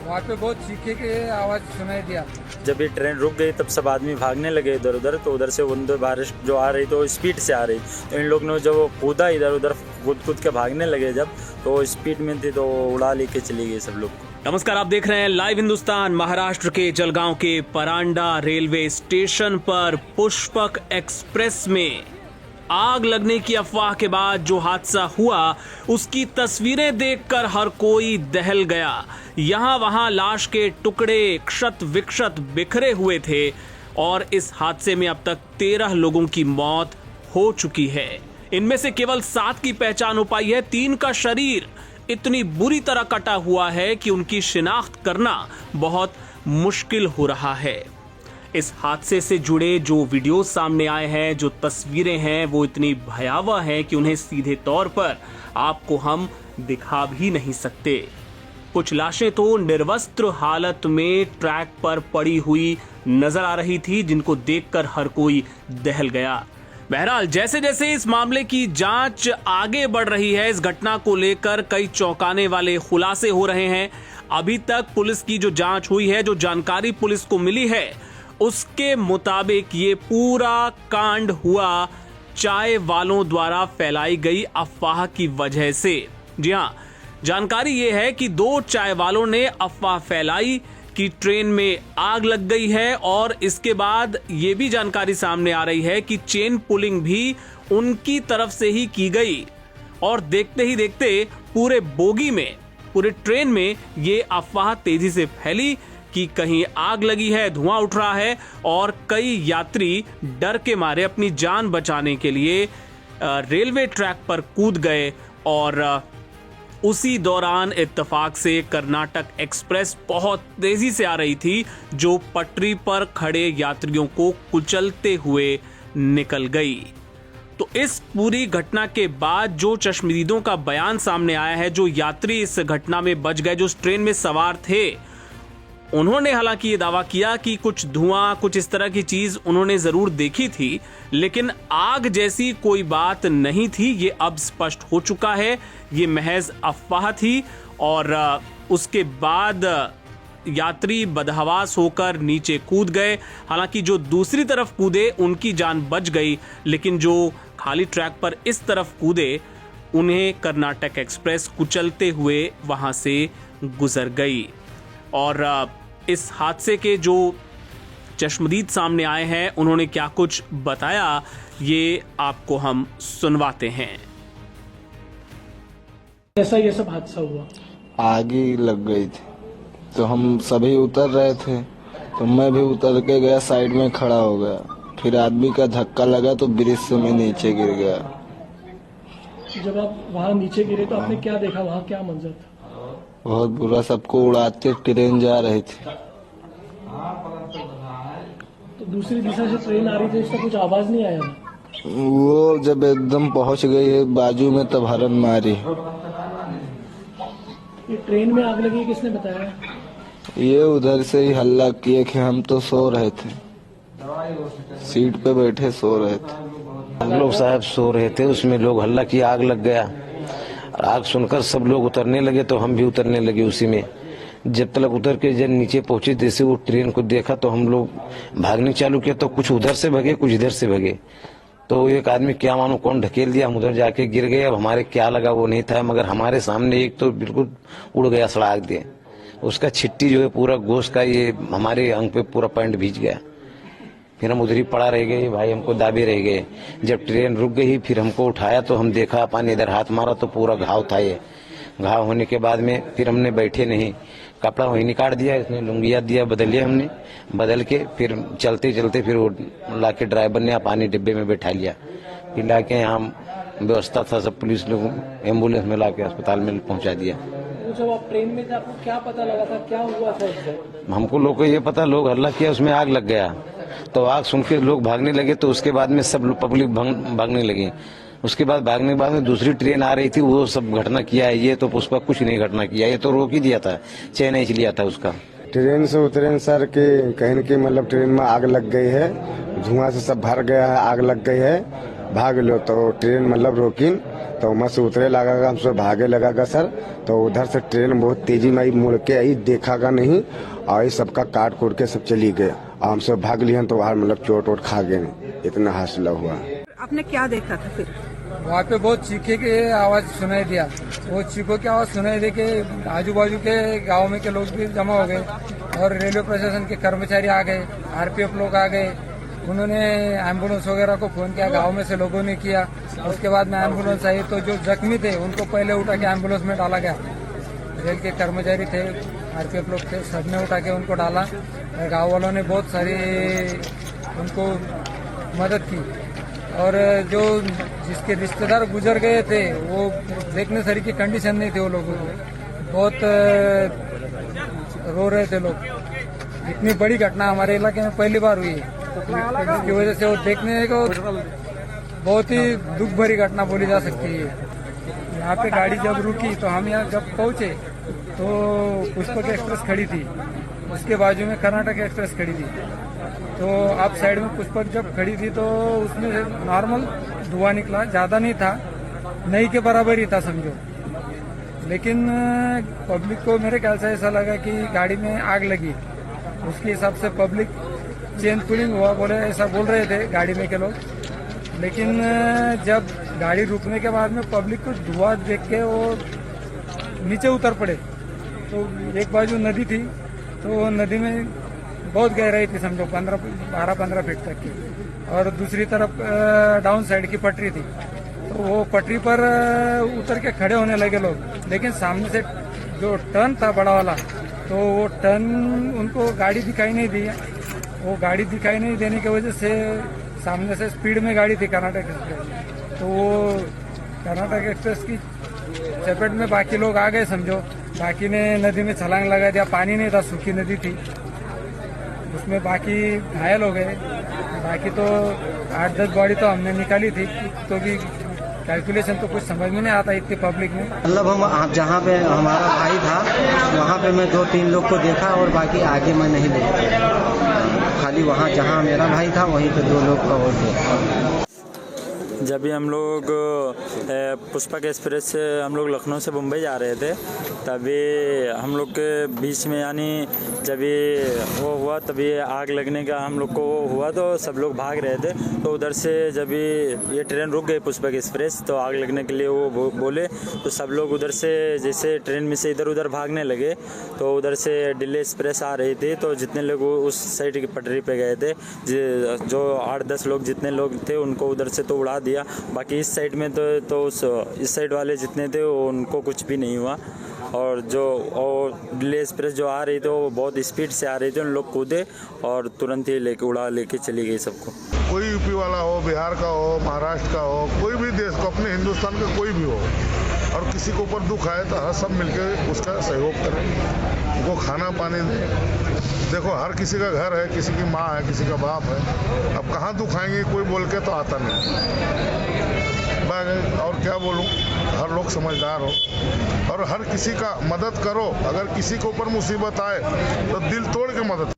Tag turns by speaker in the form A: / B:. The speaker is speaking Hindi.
A: वहाँ पे बहुत चीखे की आवाज़ सुनाई दिया।
B: जब ये ट्रेन रुक गई तब सब आदमी भागने लगे इधर उधर, तो उधर से वंदे भारत जो आ रही तो स्पीड से आ रही, तो इन लोग ने जब वो कूदा इधर उधर कूद के भागने लगे, जब तो स्पीड में थी तो उड़ा लेके चली गई सब लोग को।
C: नमस्कार, आप देख रहे हैं लाइव हिंदुस्तान। महाराष्ट्र के जलगांव के परांडा रेलवे स्टेशन पर पुष्पक एक्सप्रेस में आग लगने की अफवाह के बाद जो हादसा हुआ उसकी तस्वीरें देखकर हर कोई दहल गया। यहां वहां लाश के टुकड़े क्षत विक्षत बिखरे हुए थे और इस हादसे में अब तक 13 लोगों की मौत हो चुकी है। इनमें से केवल 7 की पहचान हो पाई है। 3 का शरीर इतनी बुरी तरह कटा हुआ है कि उनकी शिनाख्त करना बहुत मुश्किल हो रहा है। इस हादसे से जुड़े जो वीडियो सामने आए हैं, जो तस्वीरें हैं, वो इतनी भयावह हैं कि उन्हें सीधे तौर पर आपको हम दिखा भी नहीं सकते। कुछ लाशें तो निर्वस्त्र हालत में ट्रैक पर पड़ी हुई नजर आ रही थी, जिनको देखकर हर कोई दहल गया। बहरहाल जैसे जैसे इस मामले की जांच आगे बढ़ रही है, इस घटना को लेकर कई चौंकाने वाले खुलासे हो रहे हैं। अभी तक पुलिस की जो जांच हुई है, जो जानकारी पुलिस को मिली है, उसके मुताबिक ये पूरा कांड हुआ चाय वालों द्वारा फैलाई गई अफवाह की वजह से। जी हां, जानकारी ये है कि 2 चाय वालों ने अफवाह फैलाई कि ट्रेन में आग लग गई है, और इसके बाद ये भी जानकारी सामने आ रही है कि चेन पुलिंग भी उनकी तरफ से ही की गई, और देखते ही देखते पूरे बोगी में, पूरे ट्रेन में ये अफवाह तेजी से फैली कि कहीं आग लगी है, धुआं उठ रहा है, और कई यात्री डर के मारे अपनी जान बचाने के लिए रेलवे ट्रैक पर कूद गए। और उसी दौरान इत्तेफाक से कर्नाटक एक्सप्रेस बहुत तेजी से आ रही थी, जो पटरी पर खड़े यात्रियों को कुचलते हुए निकल गई। तो इस पूरी घटना के बाद जो चश्मदीदों का बयान सामने आया है, जो यात्री इस घटना में बच गए, जो ट्रेन में सवार थे, उन्होंने हालांकि ये दावा किया कि कुछ धुआं, कुछ इस तरह की चीज उन्होंने जरूर देखी थी, लेकिन आग जैसी कोई बात नहीं थी। ये अब स्पष्ट हो चुका है, ये महज अफवाह थी। और उसके बाद यात्री बदहवास होकर नीचे कूद गए। हालांकि जो दूसरी तरफ कूदे उनकी जान बच गई, लेकिन जो खाली ट्रैक पर इस तरफ कूदे उन्हें कर्नाटक एक्सप्रेस कुचलते हुए वहां से गुजर गई। और इस हादसे के जो चश्मदीद सामने आए हैं, उन्होंने क्या कुछ बताया, ये आपको हम सुनवाते हैं।
D: ऐसा ये सब हादसा हुआ,
E: आग ही लग गई थी, तो हम सभी उतर रहे थे, तो मैं भी उतर के गया, साइड में खड़ा हो गया। फिर आदमी का धक्का लगा तो ब्रिज से मैं नीचे गिर गया।
D: जब आप वहाँ नीचे गिरे तो आपने क्या देखा, वहाँ क्या मंजर था?
E: बहुत बुरा, सबको उड़ाते ट्रेन जा रही थी।
D: तो दूसरी दिशा से ट्रेन आ रही थी, उसका कुछ आवाज नहीं आया?
E: वो जब एकदम पहुंच गई है बाजू में तब हरन मारी।
D: ये ट्रेन में आग लगी, किसने बताया?
E: ये उधर से ही हल्ला किए कि हम तो सो रहे थे, सीट पे बैठे सो रहे थे।
F: हम लोग साहब सो रहे थे, उसमें लोग हल्ला किए, आग लग गया। आग सुनकर सब लोग उतरने लगे, तो हम भी उतरने लगे उसी में। जब तक उतर के जब नीचे पहुंचे, जैसे वो ट्रेन को देखा तो हम लोग भागने चालू किया, तो कुछ उधर से भगे, कुछ इधर से भगे। तो एक आदमी क्या मानो कौन ढकेल दिया, हम उधर जाके गिर गए। अब हमारे क्या लगा वो नहीं था, मगर हमारे सामने एक तो बिल्कुल उड़ गया, सड़ाक दिया। उसका छिट्टी जो है पूरा गोश्त का, ये हमारे अंग पे पूरा पैंट भीज गया। फिर हम उधर ही पड़ा रह गए, भाई हमको दाबे रह गए। जब ट्रेन रुक गई फिर हमको उठाया तो हम देखा, पानी इधर हाथ मारा तो पूरा घाव था। ये घाव होने के बाद में फिर हमने बैठे नहीं, कपड़ा वहीं निकाल दिया, इसने लुंगिया दिया, बदल लिया हमने। बदल के फिर चलते चलते फिर वो लाके ड्राइवर ने पानी डिब्बे में बैठा लिया। फिर लाके यहाँ व्यवस्था था, सब पुलिस लोग एम्बुलेंस में लाके अस्पताल में पहुँचा दिया।
D: जब आप ट्रेन में थे आपको क्या पता लगा था, क्या हुआ था?
F: हमको लोग को ये पता, लोग हल्ला किया, उसमें आग लग गया। तो आग सुन के लोग भागने लगे, तो उसके बाद में सब पब्लिक भागने लगी। उसके बाद भागने के बाद में दूसरी ट्रेन आ रही थी, वो सब घटना किया है। ये तो पुष्पा कुछ नहीं घटना किया, ये तो रोक ही दिया था, चेन नहीं लिया था उसका।
G: ट्रेन से उतरे सर के कहीं न कहीं मतलब ट्रेन में आग लग गई है, धुआं से सब भर गया है, आग लग गई है, भाग लो। तो ट्रेन मतलब रोकिन, तो वहाँ से उतरे लगा हम सब भागे लगा सर। तो उधर से ट्रेन बहुत तेजी में आई, मुड़ के आई, देखा नहीं और ये सबका काट कूट के सब चली गए। हम सब भाग लिए तो वहाँ मतलब चोट वोट खा गए, इतना हादसा हुआ।
H: आपने क्या देखा था फिर?
A: वहाँ पे बहुत चीखे की आवाज सुनाई दिया। वो चीखों की आवाज सुनाई दे के आजू बाजू के गांव में के लोग भी जमा हो गए और रेलवे प्रशासन के कर्मचारी आ गए, आरपीएफ लोग आ गए। उन्होंने एम्बुलेंस वगैरह को फोन किया, गांव में से लोगों ने किया। उसके बाद में एम्बुलेंस आई तो जो जख्मी थे उनको पहले उठा के एम्बुलेंस में डाला गया। रेल के कर्मचारी थे, आरपीएफ लोग थे, सबने उठा के उनको डाला। गाँव वालों ने बहुत सारी उनको मदद की और जो जिसके रिश्तेदार गुजर गए थे वो देखने सरी की कंडीशन नहीं थी। वो लोगों को बहुत रो रहे थे लोग। इतनी बड़ी घटना हमारे इलाके में पहली बार हुई है, जिसकी वजह से वो देखने को बहुत ही दुख भरी घटना बोली जा सकती है। यहाँ पे गाड़ी जब रुकी तो हम यहाँ जब पहुंचे तो पुष्पक एक्सप्रेस खड़ी थी, उसके बाजू में कर्नाटक एक्सप्रेस खड़ी थी। तो आप साइड में पुष्पक जब खड़ी थी तो उसमें से नॉर्मल धुआं निकला, ज्यादा नहीं था, नहीं के बराबर ही था समझो। लेकिन पब्लिक को मेरे ख्याल से ऐसा लगा कि गाड़ी में आग लगी, उसके हिसाब से पब्लिक चेन पुलिंग हुआ बोले, ऐसा बोल रहे थे गाड़ी में के लोग। लेकिन जब गाड़ी रुकने के बाद में पब्लिक को धुआं देख के वो नीचे उतर पड़े। तो एक बाजू नदी थी तो नदी में बहुत गहराई थी समझो, 12-15 फीट तक की, और दूसरी तरफ डाउन साइड की पटरी थी। तो वो पटरी पर उतर के खड़े होने लगे लोग। लेकिन सामने से जो टर्न था बड़ा वाला, तो वो टर्न उनको गाड़ी दिखाई नहीं दी। वो गाड़ी दिखाई नहीं देने की वजह से सामने से स्पीड में गाड़ी थी कर्नाटक एक्सप्रेस, तो वो कर्नाटक एक्सप्रेस की चपेट में बाकी लोग आ गए समझो। बाकी ने नदी में छलांग लगा दिया, पानी नहीं था, सूखी नदी थी, उसमें बाकी घायल हो गए। बाकी तो 8-10 बॉडी तो हमने निकाली थी, तो भी कैलकुलेशन तो कुछ समझ में नहीं आता इतनी पब्लिक में।
I: मतलब हम जहाँ पे हमारा भाई था वहाँ पे मैं 2-3 लोग को देखा और बाकी आगे मैं नहीं देखा, खाली वहाँ जहाँ मेरा भाई था वहीं पे 2 लोग का और देखा।
B: जब भी हम लोग पुष्पक एक्सप्रेस से हम लोग लखनऊ से मुंबई जा रहे थे, तभी हम लोग के बीच में यानी जब ये वो हुआ तभी आग लगने का हम लोग को वो हुआ, तो सब लोग भाग रहे थे। तो उधर से जब ये ट्रेन रुक गई पुष्पक एक्सप्रेस, तो आग लगने के लिए वो बोले, तो सब लोग उधर से जैसे ट्रेन में से इधर उधर भागने लगे। तो उधर से दिल्ली एक्सप्रेस आ रही थी, तो जितने लोग उस साइड की पटरी पे गए थे, जो 8-10 लोग जितने लोग थे उनको उधर से तो उड़ा दिया। बाकी इस साइड में तो इस साइड वाले जितने थे उनको कुछ भी नहीं हुआ। और दिल्ली एक्सप्रेस जो आ रही थी वो बहुत स्पीड से आ रही थी, उन लोग कूदे और तुरंत ही लेके चली गई सबको।
J: कोई यूपी वाला हो, बिहार का हो, महाराष्ट्र का हो, कोई भी देश को, अपने हिंदुस्तान का कोई भी हो, और किसी के ऊपर दुख आए तो सब मिलकर उसका सहयोग करें, उनको खाना पानी दें। देखो हर किसी का घर है, किसी की माँ है, किसी का बाप है, अब कहाँ दुख आएंगे कोई बोल के तो आता नहीं। और क्या बोलूं, हर लोग समझदार हो और हर किसी का मदद करो। अगर किसी के ऊपर मुसीबत आए तो दिल तोड़ के मदद